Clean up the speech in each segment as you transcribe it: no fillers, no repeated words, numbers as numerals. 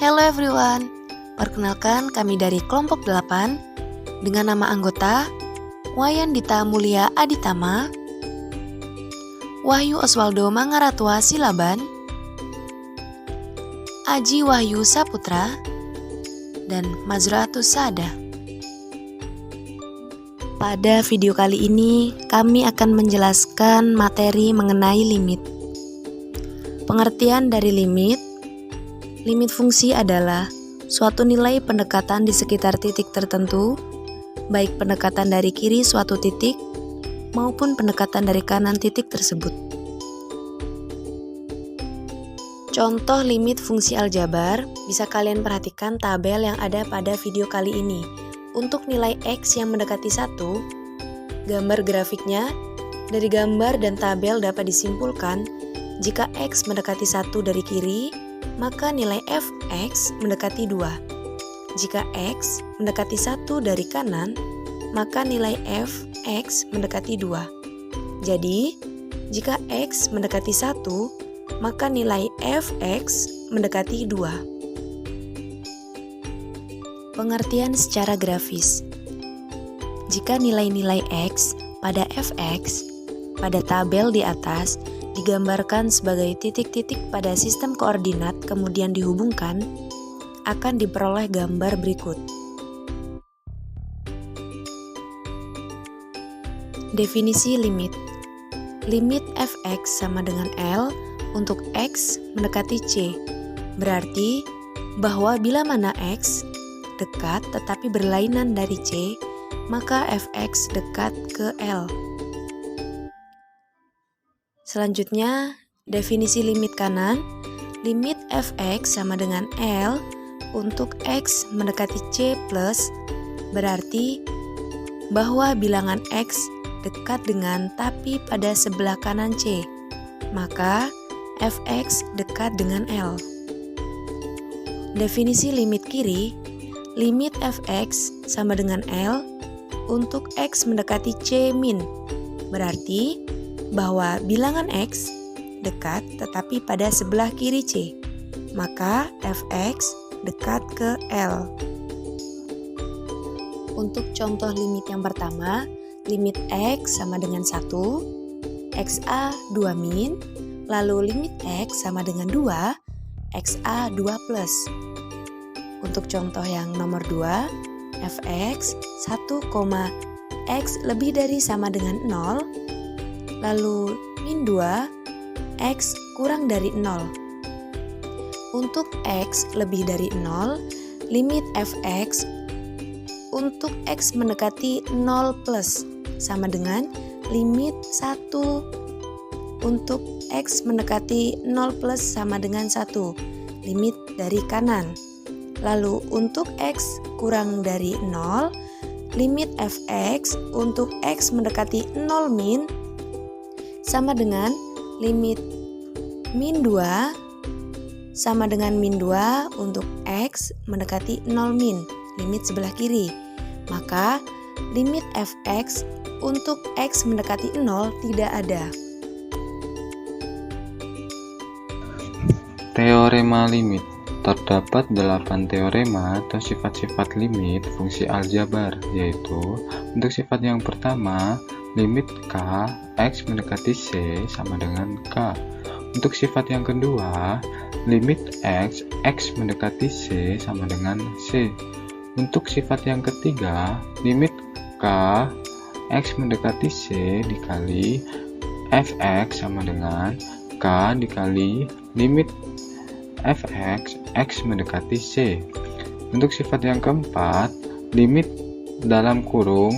Hello everyone, perkenalkan kami dari kelompok 8 dengan nama anggota Wayandita Mulia Aditama, Wahyu Oswaldo Mangaratua Silaban, Aji Wahyu Saputra, dan Mazratus Sada. Pada video kali ini, kami akan menjelaskan materi mengenai limit. Pengertian dari limit. Limit fungsi adalah suatu nilai pendekatan di sekitar titik tertentu, baik pendekatan dari kiri suatu titik maupun pendekatan dari kanan titik tersebut. Contoh limit fungsi aljabar bisa kalian perhatikan tabel yang ada pada video kali ini. Untuk nilai X yang mendekati 1, gambar grafiknya dari gambar dan tabel dapat disimpulkan jika X mendekati 1 dari kiri, maka nilai fx mendekati 2. Jika x mendekati 1 dari kanan, maka nilai fx mendekati 2. Jadi, jika x mendekati 1, maka nilai fx mendekati 2. Pengertian secara grafis. Jika nilai-nilai x pada fx pada tabel di atas digambarkan sebagai titik-titik pada sistem koordinat kemudian dihubungkan, akan diperoleh gambar berikut. Definisi limit. Limit fx sama dengan L untuk x mendekati C. Berarti bahwa bila mana x dekat tetapi berlainan dari C, maka fx dekat ke L. Selanjutnya, definisi limit kanan. Limit fx sama dengan L untuk x mendekati C plus, berarti bahwa bilangan x dekat dengan tapi pada sebelah kanan C, maka fx dekat dengan L. Definisi limit kiri. Limit fx sama dengan L untuk x mendekati C min, berarti bahwa bilangan x dekat tetapi pada sebelah kiri C, maka fx dekat ke L. Untuk contoh limit yang pertama, limit x sama dengan 1, xa 2 min, lalu limit x sama dengan 2, xa 2 plus. Untuk contoh yang nomor 2, fx 1, x lebih dari sama dengan 0, lalu min 2, x kurang dari 0. Untuk x lebih dari 0, limit fx untuk x mendekati 0 plus sama dengan limit 1 untuk x mendekati 0 plus sama dengan 1, limit dari kanan. Lalu untuk x kurang dari 0, limit fx untuk x mendekati 0 min sama dengan limit min 2 sama dengan min 2 untuk x mendekati 0 min, limit sebelah kiri. Maka limit fx untuk x mendekati 0 tidak ada. Teorema limit. Terdapat 8 teorema atau sifat-sifat limit fungsi aljabar, yaitu untuk sifat yang pertama, limit k x mendekati c sama dengan k. Untuk sifat yang kedua, limit x mendekati c sama dengan c. Untuk sifat yang ketiga, limit k x mendekati c dikali fx sama dengan k dikali limit fx x mendekati c. Untuk sifat yang keempat, limit dalam kurung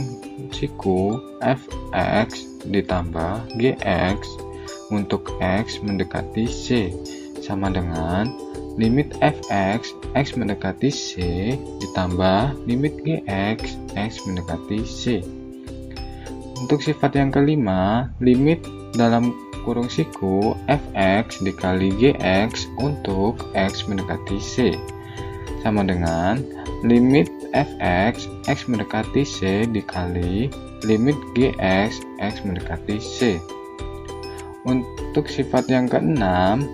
siku fx ditambah gx untuk x mendekati c sama dengan limit fx x mendekati c ditambah limit gx x mendekati c. Untuk sifat yang kelima, limit dalam kurung siku fx dikali gx untuk x mendekati c sama dengan limit fx x mendekati c dikali limit gx x mendekati c. Untuk sifat yang keenam,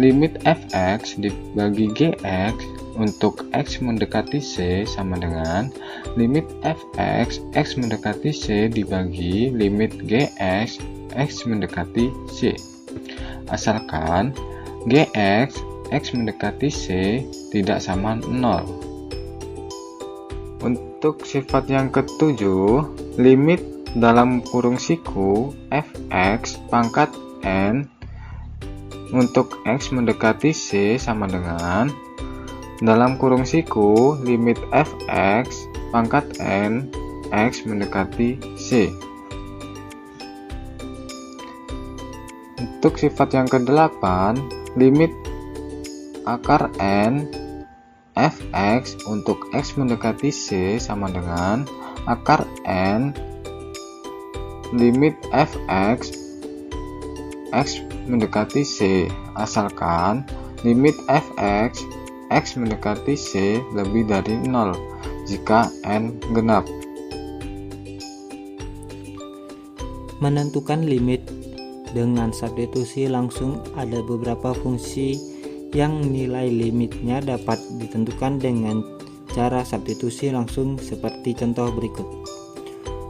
limit fx dibagi gx untuk X mendekati C sama dengan limit fx X mendekati C dibagi limit gx X mendekati C. Asalkan gx X mendekati C tidak sama 0. Untuk sifat yang ketujuh, limit dalam kurung siku fx pangkat n untuk X mendekati C sama dengan dalam kurung siku limit fx pangkat n X mendekati C. Untuk sifat yang ke-8, limit akar n fx untuk X mendekati C sama dengan akar n limit fx X mendekati C, asalkan limit fx X mendekati C lebih dari 0 jika n genap. Menentukan limit dengan substitusi langsung ada beberapa fungsi yang nilai limitnya dapat ditentukan dengan cara substitusi langsung seperti contoh berikut.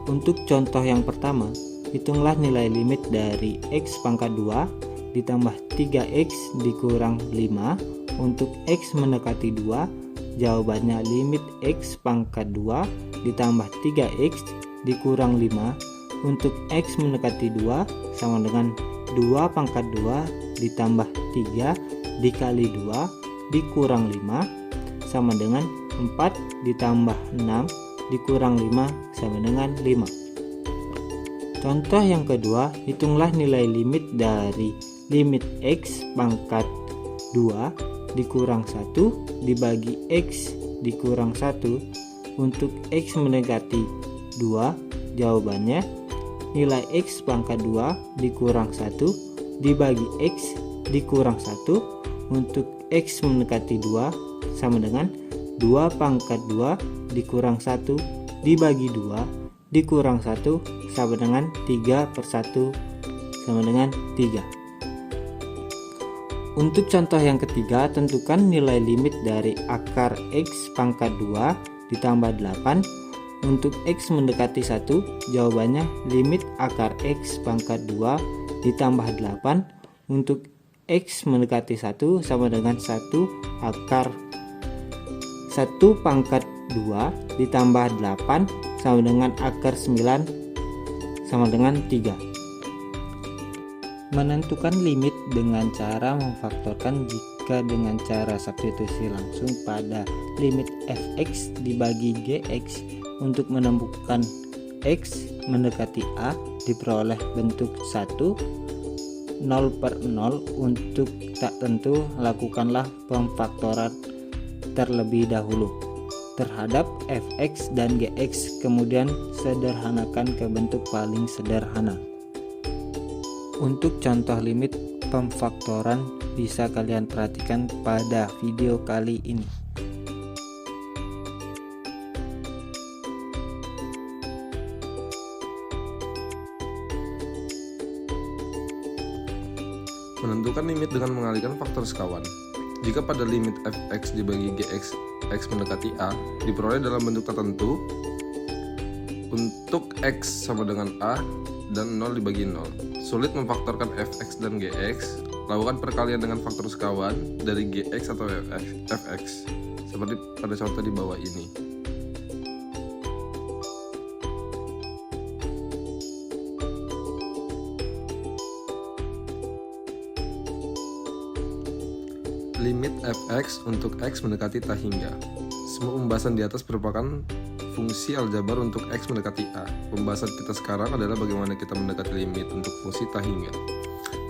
Untuk contoh yang pertama, hitunglah nilai limit dari X pangkat 2 ditambah 3X dikurang 5 untuk X mendekati 2. Jawabannya limit X pangkat 2 ditambah 3X dikurang 5 untuk X mendekati 2 sama dengan 2 pangkat 2 ditambah 3 dikali 2 dikurang 5 sama dengan 4 ditambah 6 dikurang 5 sama dengan 5. Contoh yang kedua, hitunglah nilai limit dari limit X pangkat 2 dikurang 1 dibagi X dikurang 1 untuk X mendekati 2. Jawabannya nilai X pangkat 2 dikurang 1 dibagi X dikurang 1 untuk X mendekati 2 sama dengan 2 pangkat 2 dikurang 1 dibagi 2 dikurang 1 sama dengan 3/1 sama dengan 3. Untuk contoh yang ketiga, tentukan nilai limit dari akar X pangkat 2 ditambah 8 untuk X mendekati 1. Jawabannya limit akar X pangkat 2 ditambah 8 untuk X mendekati 1 sama dengan 1 akar 1 pangkat 2 ditambah 8 sama dengan akar 9 sama dengan 3. Menentukan limit dengan cara memfaktorkan jika dengan cara substitusi langsung pada limit fx dibagi gx untuk menemukan x mendekati a diperoleh bentuk 1 0/0. Untuk tak tentu, lakukanlah pemfaktoran terlebih dahulu terhadap fx dan gx, kemudian sederhanakan ke bentuk paling sederhana. Untuk contoh limit pemfaktoran bisa kalian perhatikan pada video kali ini. Menentukan limit dengan mengalihkan faktor sekawan. Jika pada limit fx dibagi gx X mendekati A diperoleh dalam bentuk tertentu untuk X sama dengan A dan 0 dibagi 0. Sulit memfaktorkan fx dan gx, lakukan perkalian dengan faktor sekawan dari gx atau fx seperti pada contoh di bawah ini. Limit fx untuk x mendekati tak hingga. Semua pembahasan di atas merupakan fungsi aljabar untuk x mendekati a. Pembahasan kita sekarang adalah bagaimana kita mendekati limit untuk fungsi tak hingga.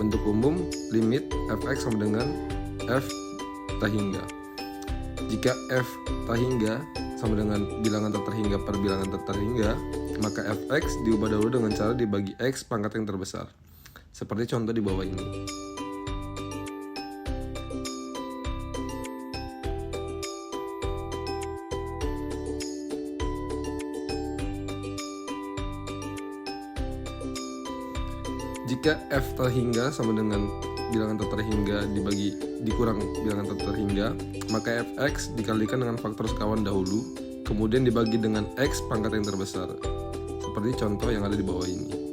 Bentuk umum, limit fx sama dengan f tak hingga. Jika f tak hingga sama dengan bilangan tak terhingga per bilangan tak terhingga, maka fx diubah dahulu dengan cara dibagi x pangkat yang terbesar. Seperti contoh di bawah ini. Jika f terhingga sama dengan bilangan tak terhingga dikurang bilangan tak terhingga, maka fx dikalikan dengan faktor sekawan dahulu, kemudian dibagi dengan x pangkat yang terbesar. Seperti contoh yang ada di bawah ini.